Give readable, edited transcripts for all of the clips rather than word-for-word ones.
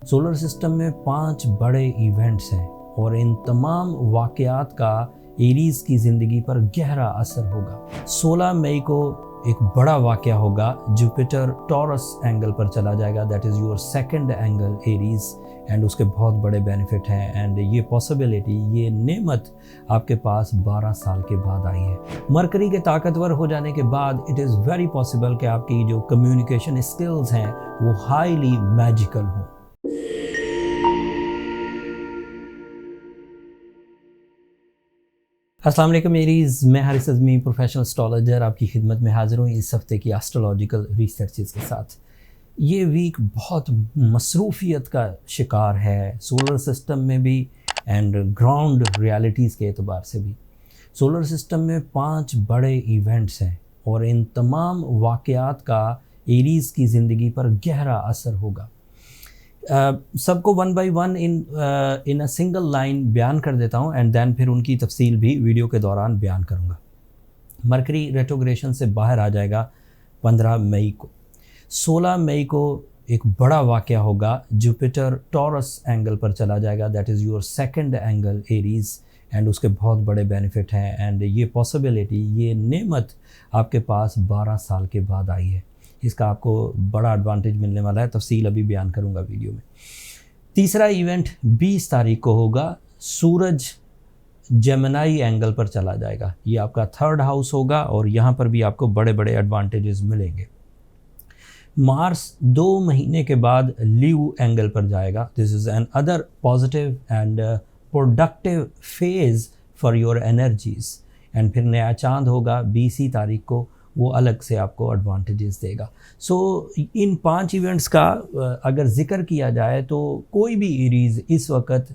Solar system में 5 बड़े events हैं और इन तमाम वाक़यात का एरीज़ की ज़िंदगी पर गहरा असर होगा। 16 मई को एक बड़ा वाक़या होगा, जुपिटर टॉरस एंगल पर चला जाएगा, that is your second angle Aries, and उसके बहुत बड़े बेनिफिट हैं। एंड ये पॉसिबिलिटी, ये नेमत आपके पास 12 साल के बाद आई है। मरकरी के ताकतवर हो जाने के बाद इट इज़ वेरी पॉसिबल कि आपकी जो कम्युनिकेशन स्किल्स हैं वो हाईली मैजिकल हों। अस्सलाम वालेकुम एरीज़, मैं हारिस अज़मी प्रोफेशनल एस्ट्रोलॉजर आपकी खिदमत में हाज़िर हूँ इस हफ्ते की एस्ट्रोलॉजिकल रिसर्चेस के साथ। ये वीक बहुत मसरूफ़ियत का शिकार है, सोलर सिस्टम में भी एंड ग्राउंड रियलिटीज़ के एतबार से भी। सोलर सिस्टम में 5 बड़े इवेंट्स हैं और इन तमाम वाक़यात का एरीज़ की ज़िंदगी पर गहरा असर होगा। सबको one by one in a single line बयान कर देता हूँ एंड देन फिर उनकी तफसील भी वीडियो के दौरान बयान करूँगा। मरकरी रेट्रोग्रेशन से बाहर आ जाएगा 15 मई को। 16 मई को एक बड़ा वाक़या होगा, जुपिटर टॉरस एंगल पर चला जाएगा, that is your second angle Aries, and उसके बहुत बड़े बेनिफिट हैं। एंड ये पॉसिबिलिटी, ये नेमत आपके पास 12 साल के बाद आई है। इसका आपको बड़ा एडवांटेज मिलने वाला है, तफसील अभी बयान करूंगा वीडियो में। तीसरा इवेंट 20 तारीख को होगा, सूरज जेमिनी एंगल पर चला जाएगा। ये आपका 3rd हाउस होगा और यहाँ पर भी आपको बड़े बड़े एडवांटेजेस मिलेंगे। मार्स 2 महीने के बाद लीव एंगल पर जाएगा। This is an other positive and productive phase for your energies. And फिर नया चांद होगा 20 तारीख को, वो अलग से आपको एडवांटेजेस देगा। सो इन 5 इवेंट्स का अगर ज़िक्र किया जाए तो कोई भी एरीज़ इस वक्त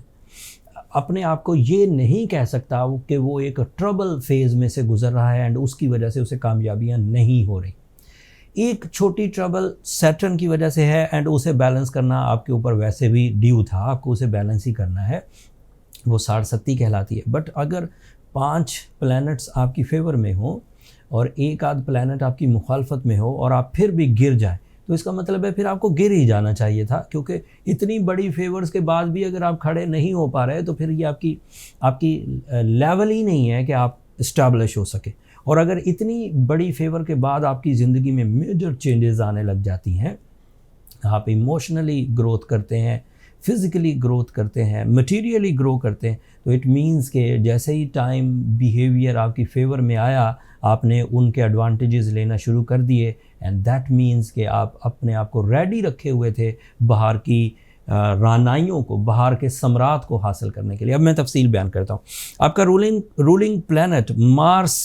अपने आप को ये नहीं कह सकता कि वो एक ट्रबल फेज़ में से गुज़र रहा है एंड उसकी वजह से उसे कामयाबियाँ नहीं हो रही। एक छोटी ट्रबल सैटर्न की वजह से है एंड उसे बैलेंस करना आपके ऊपर वैसे भी ड्यू था, आपको उसे बैलेंस ही करना है, वो साढ़सत्ती कहलाती है। बट अगर 5 प्लैनेट्स आपकी फेवर में हों और एक आध प्लैनेट आपकी मुखालफत में हो और आप फिर भी गिर जाए, तो इसका मतलब है फिर आपको गिर ही जाना चाहिए था, क्योंकि इतनी बड़ी फेवर्स के बाद भी अगर आप खड़े नहीं हो पा रहे तो फिर ये आपकी लेवल ही नहीं है कि आप इस्टेब्लिश हो सके। और अगर इतनी बड़ी फेवर के बाद आपकी ज़िंदगी में मेजर चेंजेस आने लग जाती हैं, आप इमोशनली ग्रोथ करते हैं, फिज़िकली ग्रोथ करते हैं, मटेरियली ग्रो करते हैं, तो इट मीन्स के जैसे ही टाइम बिहेवियर आपकी फेवर में आया, आपने उनके एडवांटेजेस लेना शुरू कर दिए एंड दैट मीन्स कि आप अपने आप को रेडी रखे हुए थे बाहर की रानाइयों को, बाहर के सम्राट को हासिल करने के लिए। अब मैं तफसील बयान करता हूँ। आपका रूलिंग प्लैनेट मार्स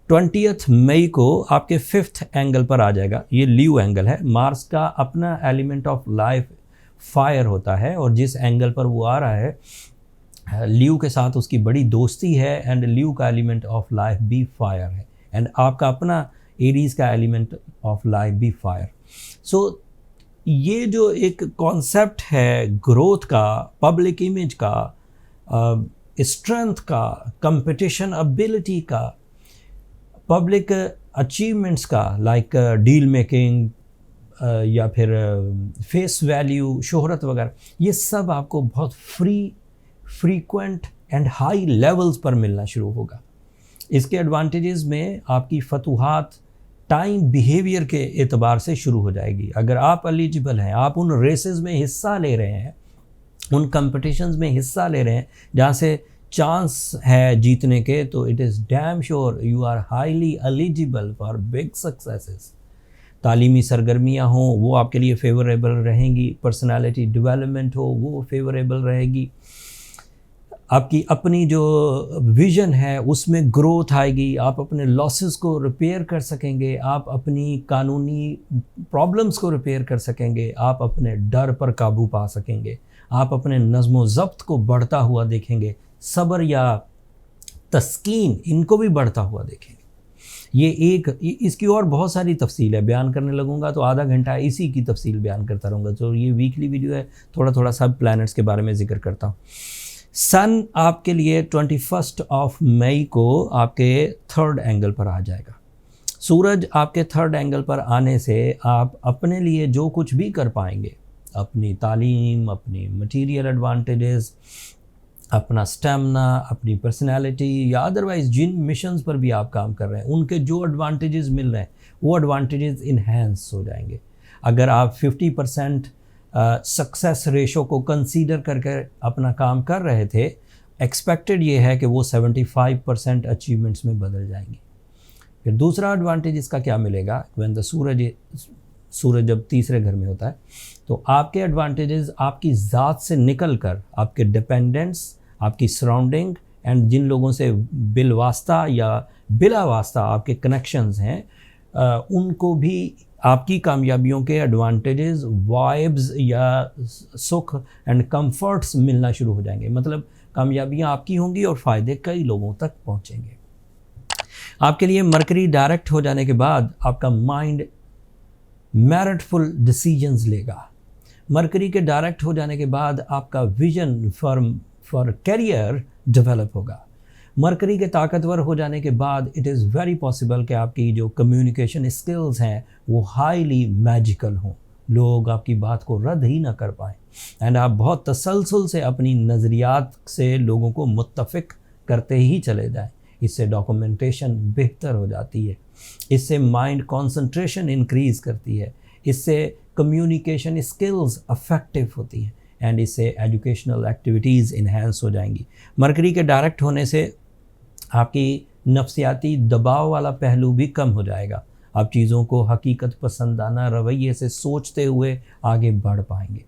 20 मई को आपके 5th एंगल पर आ जाएगा। ये लीव एंगल है। मार्स का अपना एलिमेंट ऑफ लाइफ फायर होता है और जिस एंगल पर वो आ रहा है, लीव के साथ उसकी बड़ी दोस्ती है एंड लीव का एलिमेंट ऑफ लाइफ भी फायर है एंड आपका अपना एरीज़ का एलिमेंट ऑफ लाइफ भी फायर। सो ये जो एक कॉन्सेप्ट है ग्रोथ का, पब्लिक इमेज का, स्ट्रेंथ का, कंपटीशन एबिलिटी का, पब्लिक अचीवमेंट्स का, लाइक डील मेकिंग या फिर फेस वैल्यू, शोहरत वगैरह, ये सब आपको बहुत फ्रीक्वेंट एंड हाई लेवल्स पर मिलना शुरू होगा। इसके एडवांटेजेस में आपकी फतूहात टाइम बिहेवियर के एतबार से शुरू हो जाएगी। अगर आप एलिजिबल हैं, आप उन रेसेस में हिस्सा ले रहे हैं, उन कंपटीशंस में हिस्सा ले रहे हैं जहाँ से चांस है जीतने के, तो it is damn sure you are highly eligible for big successes. तालीमी सरगर्मियाँ हों वो आपके लिए फेवरेबल रहेंगी, पर्सनालिटी डेवलपमेंट हो वो फेवरेबल रहेगी, आपकी अपनी जो विज़न है उसमें ग्रोथ आएगी, आप अपने लॉसेस को रिपेयर कर सकेंगे, आप अपनी कानूनी प्रॉब्लम्स को रिपेयर कर सकेंगे, आप अपने डर पर काबू पा सकेंगे, आप अपने नज़्म व ज़ब्त को बढ़ता हुआ देखेंगे, सब्र या तस्कीन इनको भी बढ़ता हुआ देखेंगे। इसकी और बहुत सारी तफसील है, बयान करने लगूंगा तो आधा घंटा इसी की तफसील बयान करता रहूँगा। तो ये वीकली वीडियो है, थोड़ा थोड़ा सब प्लैनेट्स के बारे में जिक्र करता हूँ। सन आपके लिए 21 मई को आपके 3rd एंगल पर आ जाएगा। सूरज आपके 3rd एंगल पर आने से आप अपने लिए जो कुछ भी कर पाएंगे, अपनी तालीम, अपनी मटीरियल एडवांटेजेस, अपना स्टेमिना, अपनी पर्सनालिटी या अदरवाइज जिन मिशंस पर भी आप काम कर रहे हैं उनके जो एडवांटेजेस मिल रहे हैं वो एडवांटेजेस इन्हेंस हो जाएंगे। अगर आप 50% सक्सेस रेशो को कंसीडर करके अपना काम कर रहे थे, एक्सपेक्टेड ये है कि वो 75% अचीवमेंट्स में बदल जाएंगी। फिर दूसरा एडवांटेज इसका क्या मिलेगा, व्हेन द सूरज जब तीसरे घर में होता है तो आपके एडवांटेजेस आपकी ज़ात से निकल कर आपके डिपेंडेंट्स, आपकी सराउंडिंग एंड जिन लोगों से बिलवास्ता या बिला वास्ता आपके कनेक्शंस हैं उनको भी आपकी कामयाबियों के एडवांटेजेस, वाइब्स या सुख एंड कंफर्ट्स मिलना शुरू हो जाएंगे। मतलब कामयाबियाँ आपकी होंगी और फ़ायदे कई लोगों तक पहुँचेंगे। आपके लिए मरकरी डायरेक्ट हो जाने के बाद आपका माइंड मेरिटफुल डिसीजंस लेगा। मरकरी के डायरेक्ट हो जाने के बाद आपका विजन फॉर करियर डेवलप होगा। मरकरी के ताकतवर हो जाने के बाद इट इज़ वेरी पॉसिबल कि आपकी जो कम्युनिकेशन स्किल्स हैं वो हाईली मैजिकल हों, लोग आपकी बात को रद्द ही ना कर पाएँ एंड आप बहुत तसलसल से अपनी नज़रियात से लोगों को मुत्तफ़िक करते ही चले जाएं। इससे डॉक्यूमेंटेशन बेहतर हो जाती है, इससे माइंड कंसंट्रेशन इंक्रीज़ करती है, इससे कम्युनिकेशन स्किल्स अफेक्टिव होती हैं एंड इससे एजुकेशनल एक्टिविटीज़ इन्हेंस हो जाएंगी। मरकरी के डायरेक्ट होने से आपकी नफ्सियाती दबाव वाला पहलू भी कम हो जाएगा। आप चीज़ों को हकीकत पसंदाना रवैये से सोचते हुए आगे बढ़ पाएंगे।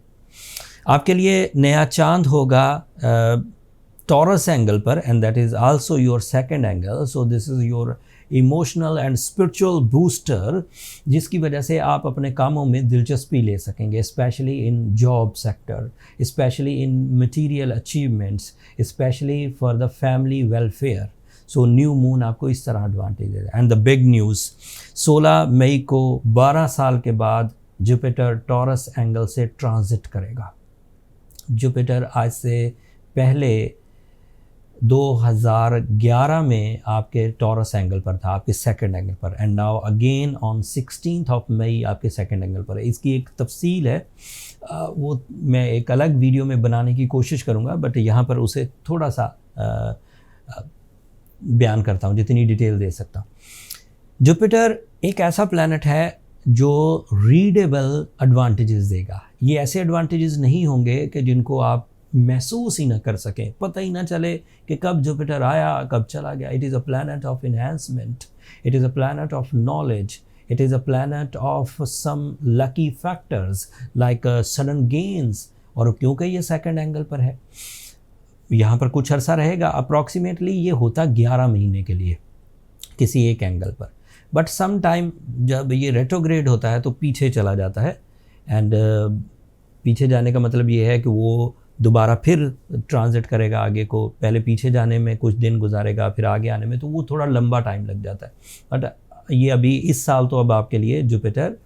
आपके लिए नया चांद होगा टॉरस एंगल पर and that is also your second angle. So this is your emotional and spiritual booster, जिसकी वजह से आप अपने कामों में दिलचस्पी ले सकेंगे, specially in job sector, specially in material achievements, specially for the family welfare. So new moon आपको इस तरह एडवांटेज है। एंड द बिग न्यूज़, 16 मई को 12 साल के बाद जुपिटर टॉरस एंगल से ट्रांजिट करेगा। जुपिटर आज से पहले 2011 में आपके टॉरस एंगल पर था, आपके सेकंड एंगल पर, एंड नाउ अगेन ऑन 16 मई आपके सेकंड एंगल पर है। इसकी एक तफसील है, वो मैं एक अलग वीडियो में बनाने की कोशिश करूँगा, बट यहाँ पर उसे थोड़ा सा बयान करता हूँ जितनी डिटेल दे सकता हूँ। जुपिटर एक ऐसा प्लैनेट है जो रीडेबल एडवांटेजेस देगा। ये ऐसे एडवांटेजेस नहीं होंगे कि जिनको आप महसूस ही ना कर सकें, पता ही ना चले कि कब जुपिटर आया कब चला गया। It is a planet of enhancement, it is a planet of knowledge, it is a planet of some lucky factors like sudden gains. और क्योंकि ये सेकंड एंगल पर है, यहाँ पर कुछ अरसा रहेगा, अप्रॉक्सीमेटली ये होता 11 महीने के लिए किसी एक एंगल पर, बट सम टाइम जब ये रेट्रोग्रेड होता है तो पीछे चला जाता है। एंड पीछे जाने का मतलब ये है कि वो दोबारा फिर ट्रांजिट करेगा आगे को, पहले पीछे जाने में कुछ दिन गुजारेगा, फिर आगे आने में, तो वो थोड़ा लंबा टाइम लग जाता है। बट ये अभी इस साल तो अब आपके लिए जुपिटर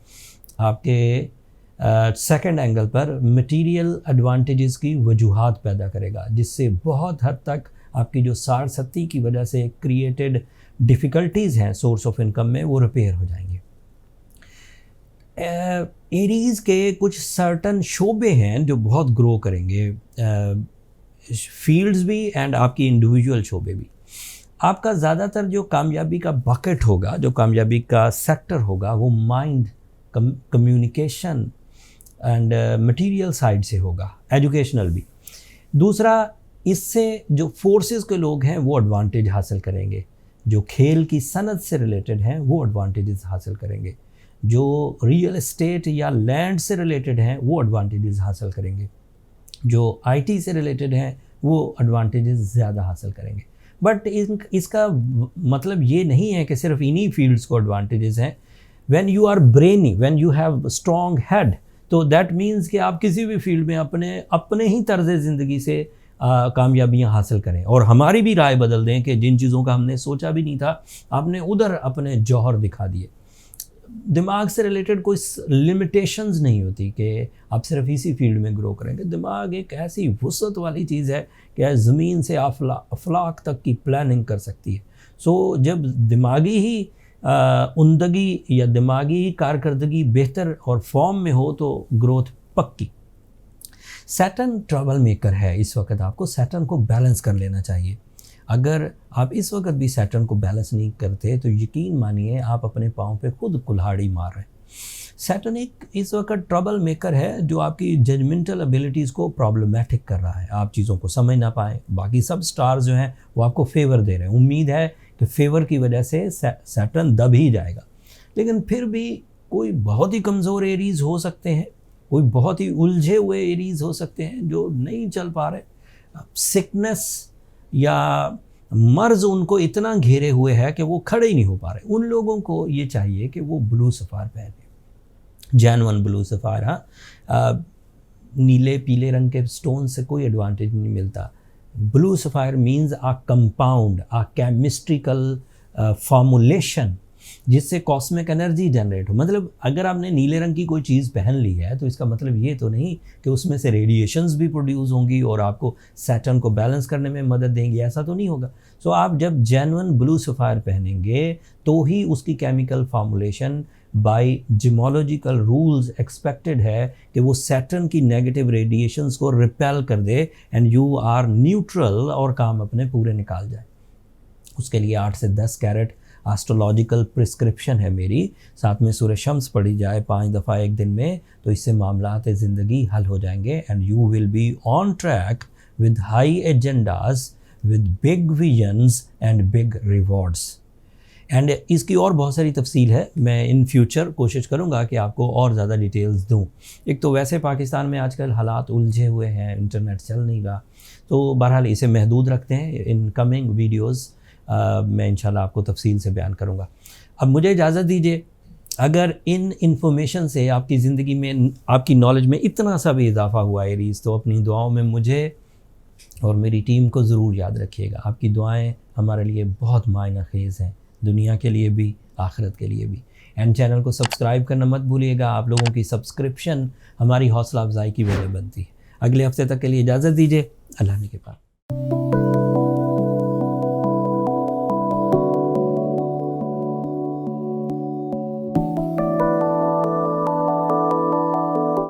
आपके सेकंड एंगल पर मटेरियल एडवांटेजेस की वजूहात पैदा करेगा, जिससे बहुत हद तक आपकी जो सारसती की वजह से क्रिएटेड डिफ़िकल्टीज़ हैं सोर्स ऑफ इनकम में, वो रिपेयर हो जाएंगे। एरीज़ के कुछ सर्टन शोबे हैं जो बहुत ग्रो करेंगे, फील्ड्स भी एंड आपकी इंडिविजुअल शोबे भी। आपका ज़्यादातर जो कामयाबी का बकेट होगा, जो कामयाबी का सेक्टर होगा, वो mind, communication and material side से होगा, एजुकेशनल भी। दूसरा, इससे जो फोर्सेस के लोग हैं वो एडवांटेज हासिल करेंगे, जो खेल की सनत से रिलेटेड हैं वो एडवांटेजेस हासिल करेंगे, जो रियल एस्टेट या लैंड से रिलेटेड हैं वो एडवांटेजेस हासिल करेंगे, जो आईटी से रिलेटेड हैं वो एडवांटेजेस ज़्यादा हासिल करेंगे। बट इसका मतलब ये नहीं है कि सिर्फ इन्हीं फील्ड्स को एडवांटेजेस हैं। When you are brainy, when you have strong head, तो दैट मीन्स कि आप किसी भी फील्ड में अपने ही तर्ज ज़िंदगी से कामयाबियाँ हासिल करें और हमारी भी राय बदल दें कि जिन चीज़ों का हमने सोचा भी नहीं था, आपने उधर अपने जौहर दिखा दिए। दिमाग से रिलेटेड कोई लिमिटेशंस नहीं होती कि आप सिर्फ इसी फील्ड में ग्रो करेंगे। दिमाग एक ऐसी वुसअत वाली चीज़ है कि ज़मीन से अफलाक तक की प्लानिंग कर सकती है। सो जब दिमागी ही उमदगी या दिमागी कारकर्दगी बेहतर और फॉर्म में हो तो ग्रोथ पक्की। सैटर्न ट्रबल मेकर है इस वक्त, आपको सैटर्न को बैलेंस कर लेना चाहिए। अगर आप इस वक्त भी सैटर्न को बैलेंस नहीं करते तो यकीन मानिए आप अपने पाँव पे खुद कुल्हाड़ी मार रहे हैं। सैटर्न एक इस वक्त ट्रबल मेकर है जो आपकी जजमेंटल एबिलिटीज़ को प्रॉब्लमेटिक कर रहा है, आप चीज़ों को समझ ना पाएँ। बाकी सब स्टार्स जो हैं वो आपको फेवर दे रहे हैं, उम्मीद है कि फेवर की वजह से सैटर्न दब ही जाएगा। लेकिन फिर भी कोई बहुत ही कमज़ोर एरीज़ हो सकते हैं, कोई बहुत ही उलझे हुए एरीज़ हो सकते हैं जो नहीं चल पा रहे, सिकनेस या मर्ज उनको इतना घेरे हुए है कि वो खड़े ही नहीं हो पा रहे। उन लोगों को ये चाहिए कि वो ब्लू सफ़ार पहने, जेन्युइन ब्लू सफ़ार। हाँ, नीले पीले रंग के स्टोन से कोई एडवांटेज नहीं मिलता। ब्लू सफ़ायर मीन्स आ कंपाउंड, आ केमिस्ट्रिकल फॉर्मुलेशन जिससे कॉस्मिक एनर्जी जनरेट हो। मतलब अगर आपने नीले रंग की कोई चीज़ पहन ली है तो इसका मतलब ये तो नहीं कि उसमें से रेडिएशंस भी प्रोड्यूस होंगी और आपको सैटर्न को बैलेंस करने में मदद देंगी, ऐसा तो नहीं होगा। सो आप जब जेन्युइन ब्लू सफ़ायर पहनेंगे तो ही उसकी chemical formulation by gemological rules expected है कि वो सैटर्न की नेगेटिव रेडिएशंस को रिपेल कर दे एंड यू आर न्यूट्रल और काम अपने पूरे निकाल जाए। उसके लिए 8 से 10 कैरेट एस्ट्रोलॉजिकल प्रिस्क्रिप्शन है मेरी, साथ में सूरह शम्स पढ़ी जाए 5 दफ़ा एक दिन में, तो इससे मामलात ज़िंदगी हल हो जाएंगे and you will be on track with high agendas, with big visions and big rewards. And इसकी और बहुत सारी तफसील है, मैं इन फ्यूचर कोशिश करूँगा कि आपको और ज़्यादा डिटेल्स दूँ। एक तो वैसे पाकिस्तान में आजकल हालात उलझे हुए हैं, इंटरनेट चल नहीं रहा, तो बहरहाल इसे महदूद रखते हैं। इन कमिंग वीडियोज़ मैं इंशाल्लाह आपको तफसील से बयान करूँगा। अब मुझे इजाज़त दीजिए। अगर इन इंफॉर्मेशन से आपकी ज़िंदगी में, आपकी नॉलेज में इतना सा भी इजाफ़ा हुआ एरीज़, तो अपनी दुआओं में मुझे और मेरी टीम को ज़रूर याद रखिएगा। आपकी दुआएं हमारे लिए बहुत मायना ख़ेज़ हैं, दुनिया के लिए भी, आखिरत के लिए भी। एंड चैनल को सब्सक्राइब करना मत भूलिएगा, आप लोगों की सब्सक्रिप्शन हमारी हौसला अफजाई की वजह बनती है। अगले हफ्ते तक के लिए इजाज़त दीजिए। अल्लाह ने के पास।